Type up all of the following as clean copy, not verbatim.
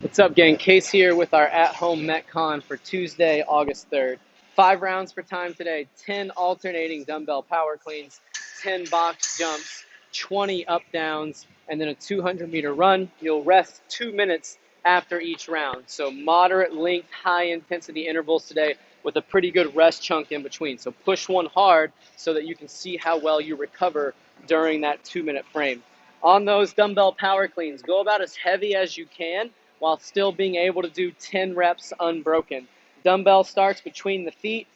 What's up, gang? Case here with our at-home Metcon for Tuesday, August 3rd. 5 rounds for time today, 10 alternating dumbbell power cleans, 10 box jumps, 20 up downs, and then a 200-meter run. You'll rest 2 minutes after each round. So moderate length, high intensity intervals today with a pretty good rest chunk in between. So push one hard so that you can see how well you recover during that 2-minute frame. On those dumbbell power cleans, go about as heavy as you can while still being able to do 10 reps unbroken. Dumbbell starts between the feet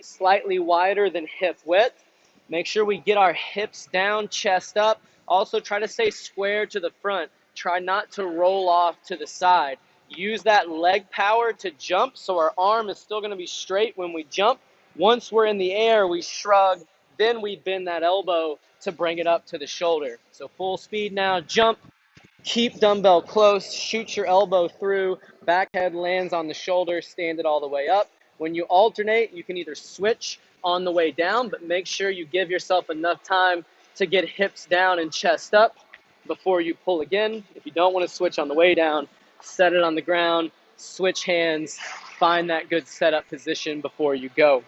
slightly wider than hip width. Make sure we get our hips down, chest up. Also try to stay square to the front. Try not to roll off to the side. Use that leg power to jump so our arm is still going to be straight when we jump. Once we're in the air, we shrug, then we bend that elbow to bring it up to the shoulder. So full speed now, jump. Keep dumbbell close, shoot your elbow through, back head lands on the shoulder, stand it all the way up. When you alternate, you can either switch on the way down, but make sure you give yourself enough time to get hips down and chest up before you pull again. If you don't want to switch on the way down, set it on the ground, switch hands, find that good setup position before you go.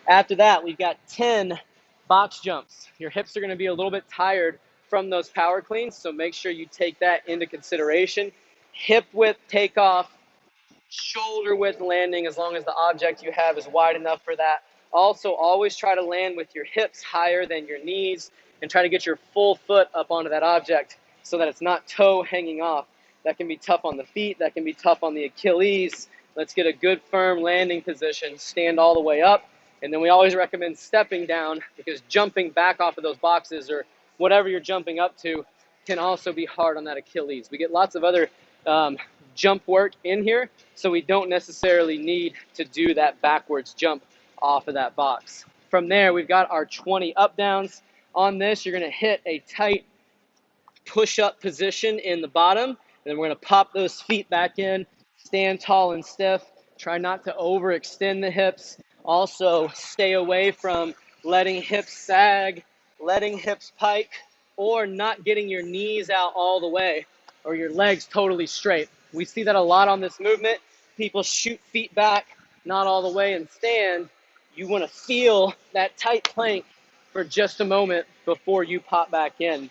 After that, we've got 10 box jumps. Your hips are going to be a little bit tired from those power cleans, so make sure you take that into consideration. Hip width takeoff, shoulder width landing, as long as the object you have is wide enough for that. Also, always try to land with your hips higher than your knees and try to get your full foot up onto that object so that it's not toe hanging off. That can be tough on the feet, that can be tough on the Achilles. Let's get a good firm landing position, stand all the way up, and then we always recommend stepping down because jumping back off of those boxes or whatever you're jumping up to can also be hard on that Achilles. We get lots of other jump work in here, so we don't necessarily need to do that backwards jump off of that box. From there, we've got our 20 up downs. On this, you're going to hit a tight push-up position in the bottom, and then we're going to pop those feet back in, stand tall and stiff. Try not to overextend the hips. Also, stay away from letting hips sag, letting hips pike, or not getting your knees out all the way or your legs totally straight. We see that a lot on this movement. People shoot feet back, not all the way, and stand. You want to feel that tight plank for just a moment before you pop back in.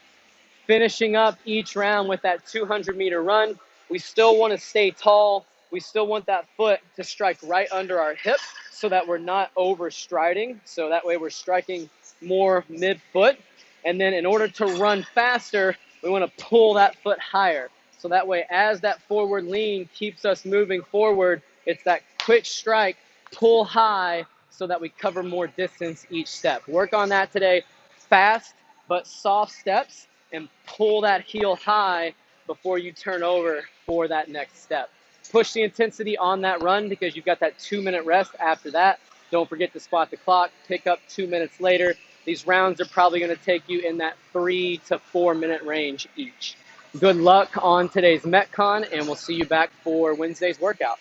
Finishing up each round with that 200-meter run. We still want to stay tall. We still want that foot to strike right under our hip so that we're not overstriding. So that way we're striking more mid-foot. And then in order to run faster, we want to pull that foot higher. So that way, as that forward lean keeps us moving forward, it's that quick strike, pull high so that we cover more distance each step. Work on that today. Fast but soft steps, and pull that heel high before you turn over for that next step. Push the intensity on that run because you've got that 2-minute rest after that. Don't forget to spot the clock, pick up 2 minutes later. These rounds are probably going to take you in that 3 to 4 minute range each. Good luck on today's Metcon, and we'll see you back for Wednesday's workout.